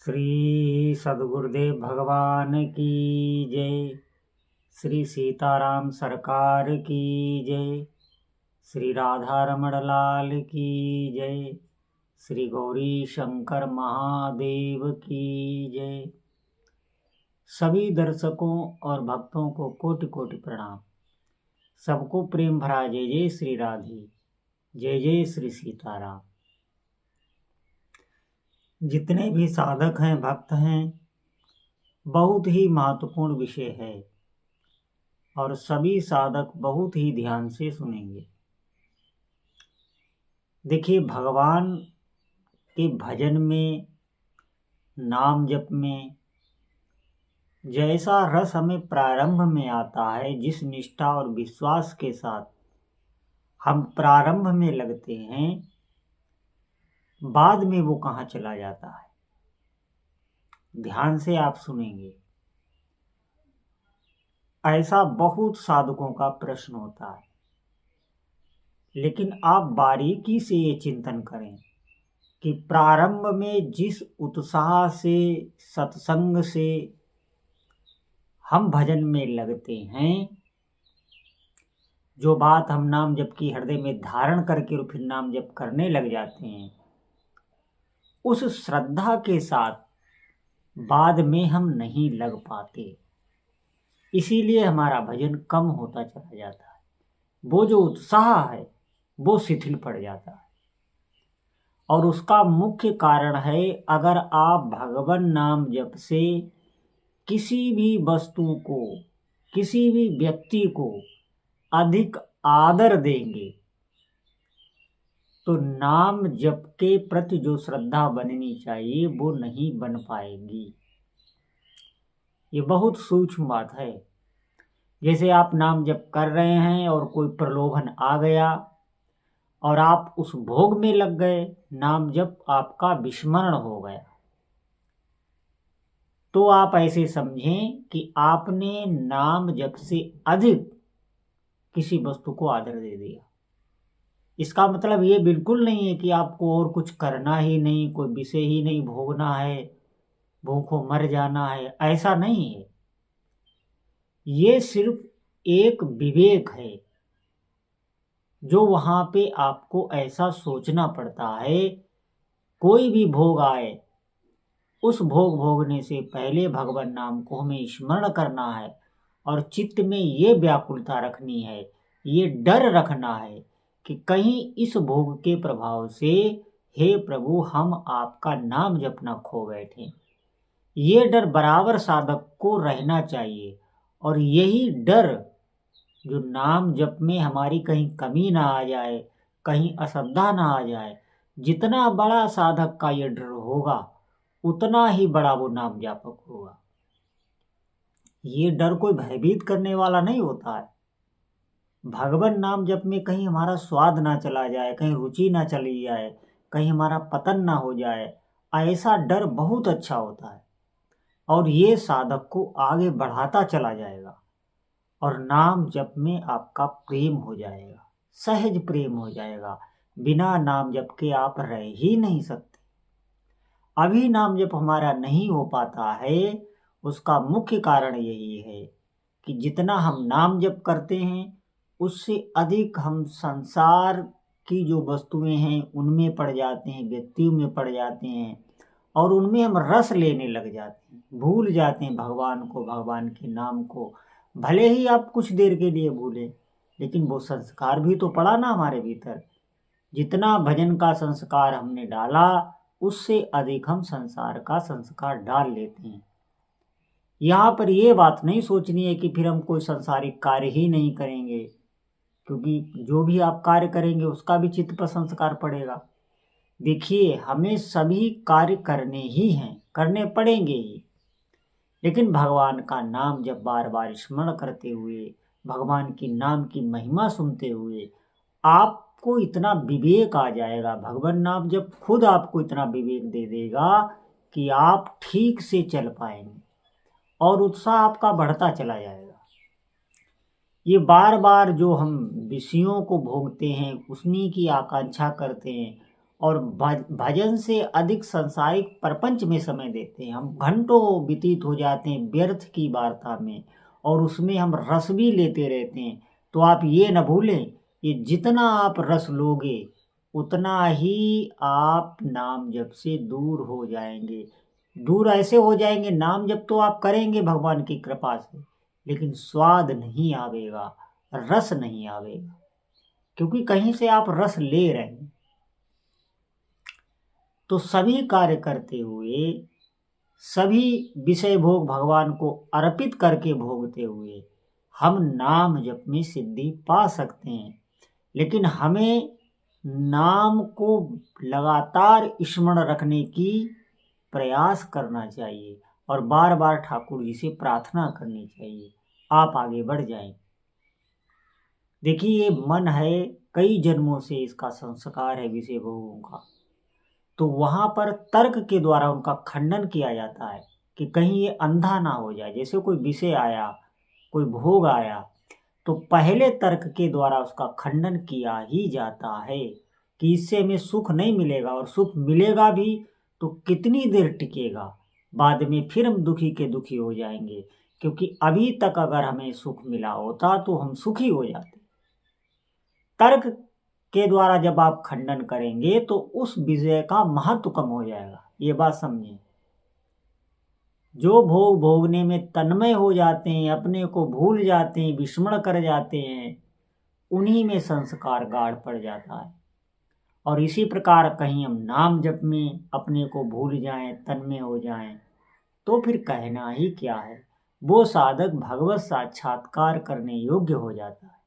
श्री सद्गुरुदेव भगवान की जय। श्री सीताराम सरकार की जय। श्री राधा रमण लाल की जय। श्री गौरी शंकर महादेव की जय। सभी दर्शकों और भक्तों को कोटि कोटि प्रणाम। सबको प्रेम भरा जय जय श्री राधे, जय जय श्री सीताराम। जितने भी साधक हैं, भक्त हैं, बहुत ही महत्वपूर्ण विषय है और सभी साधक बहुत ही ध्यान से सुनेंगे। देखिए, भगवान के भजन में, नाम जप में जैसा रस हमें प्रारंभ में आता है, जिस निष्ठा और विश्वास के साथ हम प्रारंभ में लगते हैं, बाद में वो कहाँ चला जाता है। ध्यान से आप सुनेंगे। ऐसा बहुत साधकों का प्रश्न होता है, लेकिन आप बारीकी से ये चिंतन करें कि प्रारंभ में जिस उत्साह से, सत्संग से हम भजन में लगते हैं, जो बात हम नाम जप की हृदय में धारण करके और फिर नाम जप करने लग जाते हैं, उस श्रद्धा के साथ बाद में हम नहीं लग पाते। इसीलिए हमारा भजन कम होता चला जाता है। वो जो उत्साह है वो शिथिल पड़ जाता है। और उसका मुख्य कारण है, अगर आप भगवान नाम जप से किसी भी वस्तु को, किसी भी व्यक्ति को अधिक आदर देंगे, तो नाम जप के प्रति जो श्रद्धा बननी चाहिए वो नहीं बन पाएगी। ये बहुत सूक्ष्म बात है। जैसे आप नाम जप कर रहे हैं और कोई प्रलोभन आ गया और आप उस भोग में लग गए, नाम जप आपका विस्मरण हो गया, तो आप ऐसे समझें कि आपने नाम जप से अधिक किसी वस्तु को आदर दे दिया। इसका मतलब ये बिल्कुल नहीं है कि आपको और कुछ करना ही नहीं, कोई विषय ही नहीं भोगना है, भूखों मर जाना है, ऐसा नहीं है। ये सिर्फ एक विवेक है जो वहाँ पे आपको ऐसा सोचना पड़ता है। कोई भी भोग आए, उस भोग भोगने से पहले भगवान नाम को हमें स्मरण करना है और चित्त में ये व्याकुलता रखनी है, ये डर रखना है कि कहीं इस भोग के प्रभाव से, हे प्रभु, हम आपका नाम जपना खो बैठे। ये डर बराबर साधक को रहना चाहिए। और यही डर, जो नाम जप में हमारी कहीं कमी ना आ जाए, कहीं अश्रद्धा ना आ जाए, जितना बड़ा साधक का ये डर होगा, उतना ही बड़ा वो नाम जापक होगा। ये डर कोई भयभीत करने वाला नहीं होता है। भगवान नाम जप में कहीं हमारा स्वाद ना चला जाए, कहीं रुचि ना चली जाए, कहीं हमारा पतन ना हो जाए, ऐसा डर बहुत अच्छा होता है और ये साधक को आगे बढ़ाता चला जाएगा और नाम जप में आपका प्रेम हो जाएगा, सहज प्रेम हो जाएगा। बिना नाम जप के आप रह ही नहीं सकते। अभी नाम जप हमारा नहीं हो पाता है, उसका मुख्य कारण यही है कि जितना हम नाम जप करते हैं, उससे अधिक हम संसार की जो वस्तुएं हैं उनमें पड़ जाते हैं, व्यक्तियों में पड़ जाते हैं और उनमें हम रस लेने लग जाते हैं, भूल जाते हैं भगवान को, भगवान के नाम को। भले ही आप कुछ देर के लिए भूलें, लेकिन वो संस्कार भी तो पड़ा ना हमारे भीतर। जितना भजन का संस्कार हमने डाला, उससे अधिक हम संसार का संस्कार डाल लेते हैं। यहाँ पर ये बात नहीं सोचनी है कि फिर हम कोई सांसारिक कार्य ही नहीं करेंगे, क्योंकि जो भी आप कार्य करेंगे उसका भी चित्त पर संस्कार पड़ेगा। देखिए, हमें सभी कार्य करने ही हैं, करने पड़ेंगे ही, लेकिन भगवान का नाम जब बार बार स्मरण करते हुए, भगवान की नाम की महिमा सुनते हुए आपको इतना विवेक आ जाएगा। भगवान नाम जब खुद आपको इतना विवेक दे देगा कि आप ठीक से चल पाएंगे और उत्साह आपका बढ़ता चला जाएगा। ये बार बार जो हम विषयों को भोगते हैं, उन्हीं की आकांक्षा करते हैं, और भजन से अधिक सांसारिक प्रपंच में समय देते हैं। हम घंटों व्यतीत हो जाते हैं व्यर्थ की वार्ता में, और उसमें हम रस भी लेते रहते हैं। तो आप ये न भूलें, ये जितना आप रस लोगे उतना ही आप नाम जप से दूर हो जाएंगे। दूर ऐसे हो जाएंगे, नाम जप तो आप करेंगे भगवान की कृपा से, लेकिन स्वाद नहीं आवेगा, रस नहीं आवेगा, क्योंकि कहीं से आप रस ले रहे हैं। तो सभी कार्य करते हुए, सभी विषय भोग भगवान को अर्पित करके भोगते हुए हम नाम जप में सिद्धि पा सकते हैं। लेकिन हमें नाम को लगातार स्मरण रखने की प्रयास करना चाहिए और बार बार ठाकुर जी से प्रार्थना करनी चाहिए, आप आगे बढ़ जाएं। देखिए, ये मन है, कई जन्मों से इसका संस्कार है विषय भोगों का। तो वहाँ पर तर्क के द्वारा उनका खंडन किया जाता है कि कहीं ये अंधा ना हो जाए। जैसे कोई विषय आया, कोई भोग आया, तो पहले तर्क के द्वारा उसका खंडन किया ही जाता है कि इससे हमें सुख नहीं मिलेगा, और सुख मिलेगा भी तो कितनी देर टिकेगा, बाद में फिर हम दुखी के दुखी हो जाएंगे। क्योंकि अभी तक अगर हमें सुख मिला होता तो हम सुखी हो जाते। तर्क के द्वारा जब आप खंडन करेंगे तो उस विषय का महत्व कम हो जाएगा। ये बात समझें। जो भोग भोगने में तन्मय हो जाते हैं, अपने को भूल जाते हैं, विस्मरण कर जाते हैं, उन्हीं में संस्कार गाढ़ पड़ जाता है। और इसी प्रकार कहीं हम नाम जप में अपने को भूल जाएं, तन्मय हो जाएं, तो फिर कहना ही क्या है। वो साधक भगवत साक्षात्कार करने योग्य हो जाता है।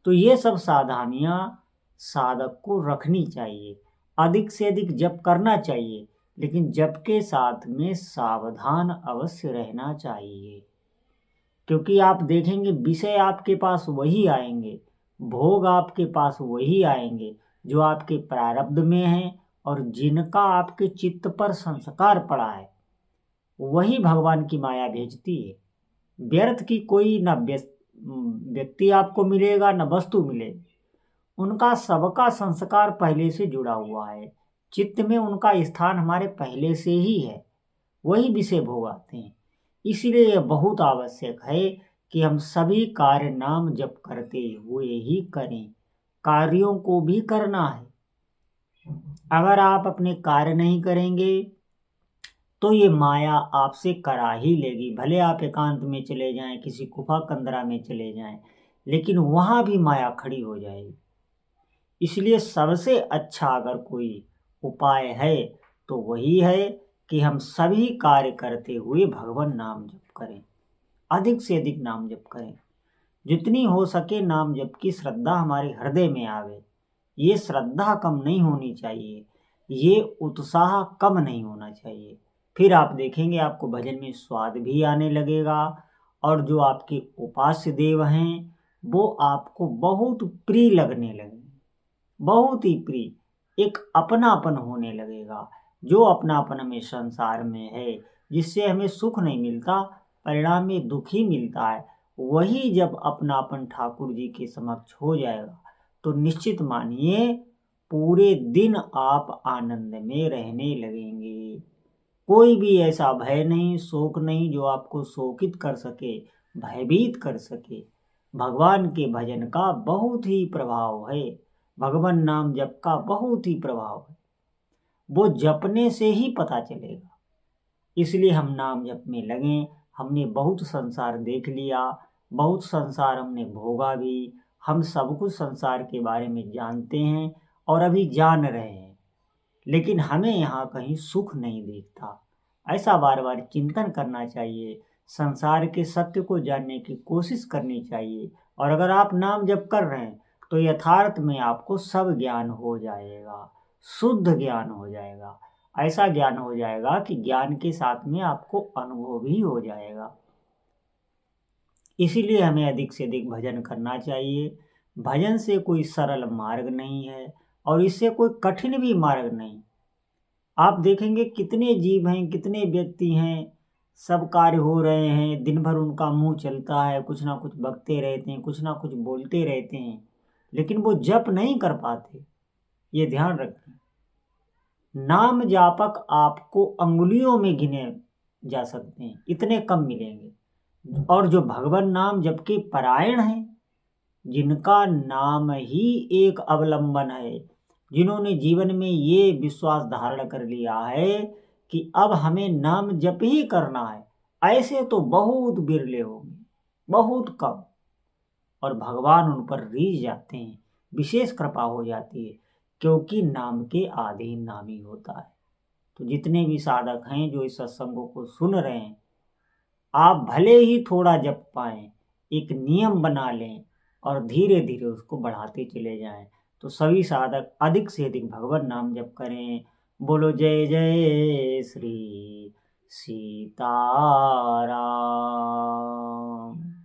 तो ये सब सावधानियां साधक को रखनी चाहिए। अधिक से अधिक जप करना चाहिए, लेकिन जप के साथ में सावधान अवश्य रहना चाहिए। क्योंकि आप देखेंगे विषय आपके पास वही आएंगे, भोग आपके पास वही आएंगे जो आपके प्रारब्ध में हैं और जिनका आपके चित्त पर संस्कार पड़ा है, वही भगवान की माया भेजती है। व्यर्थ की कोई न व्यक्ति आपको मिलेगा, न वस्तु मिलेगी। उनका सबका संस्कार पहले से जुड़ा हुआ है, चित्त में उनका स्थान हमारे पहले से ही है, वही विषय भोग आते हैं। इसलिए यह बहुत आवश्यक है कि हम सभी कार्य नाम जप करते हुए ही करें। कार्यों को भी करना है। अगर आप अपने कार्य नहीं करेंगे तो ये माया आपसे करा ही लेगी। भले आप एकांत में चले जाएं, किसी गुफा कंदरा में चले जाएं, लेकिन वहां भी माया खड़ी हो जाएगी। इसलिए सबसे अच्छा अगर कोई उपाय है तो वही है कि हम सभी कार्य करते हुए भगवान नाम जप करें, अधिक से अधिक नाम जप करें। जितनी हो सके नाम जप की श्रद्धा हमारे हृदय में आवे। ये श्रद्धा कम नहीं होनी चाहिए, ये उत्साह कम नहीं होना चाहिए। फिर आप देखेंगे आपको भजन में स्वाद भी आने लगेगा, और जो आपके उपास्य देव हैं वो आपको बहुत प्रिय लगने लगेंगे, बहुत ही प्रिय। एक अपनापन होने लगेगा। जो अपनापन हमें संसार में है, जिससे हमें सुख नहीं मिलता, परिणाम में दुख ही मिलता है, वही जब अपनापन ठाकुर जी के समक्ष हो जाएगा तो निश्चित मानिए पूरे दिन आप आनंद में रहने लगेंगे। कोई भी ऐसा भय नहीं, शोक नहीं जो आपको शोकित कर सके, भयभीत कर सके। भगवान के भजन का बहुत ही प्रभाव है, भगवान नाम जप का बहुत ही प्रभाव है। वो जपने से ही पता चलेगा। इसलिए हम नाम जप में लगें। हमने बहुत संसार देख लिया, बहुत संसार हमने भोगा भी, हम सब कुछ संसार के बारे में जानते हैं और अभी जान रहे हैं, लेकिन हमें यहाँ कहीं सुख नहीं दिखता। ऐसा बार बार चिंतन करना चाहिए, संसार के सत्य को जानने की कोशिश करनी चाहिए। और अगर आप नाम जप कर रहे हैं तो यथार्थ में आपको सब ज्ञान हो जाएगा, शुद्ध ज्ञान हो जाएगा। ऐसा ज्ञान हो जाएगा कि ज्ञान के साथ में आपको अनुभव भी हो जाएगा। इसीलिए हमें अधिक से अधिक भजन करना चाहिए। भजन से कोई सरल मार्ग नहीं है और इससे कोई कठिन भी मार्ग नहीं। आप देखेंगे कितने जीव हैं, कितने व्यक्ति हैं, सब कार्य हो रहे हैं, दिन भर उनका मुंह चलता है, कुछ ना कुछ बकते रहते हैं, कुछ ना कुछ बोलते रहते हैं, लेकिन वो जप नहीं कर पाते। ये ध्यान रखें। नाम जापक आपको अंगुलियों में गिने जा सकते हैं, इतने कम मिलेंगे। और जो भगवान नाम जप के परायण हैं, जिनका नाम ही एक अवलंबन है, जिन्होंने जीवन में ये विश्वास धारण कर लिया है कि अब हमें नाम जप ही करना है, ऐसे तो बहुत बिरले होंगे, बहुत कम। और भगवान उन पर रीझ जाते हैं, विशेष कृपा हो जाती है, क्योंकि नाम के अधीन नाम ही होता है। तो जितने भी साधक हैं जो इस सत्संगों को सुन रहे हैं, आप भले ही थोड़ा जप पाएं, एक नियम बना लें और धीरे धीरे उसको बढ़ाते चले जाएं, तो सभी साधक अधिक से अधिक भगवान नाम जप करें। बोलो जय जय श्री सीताराम।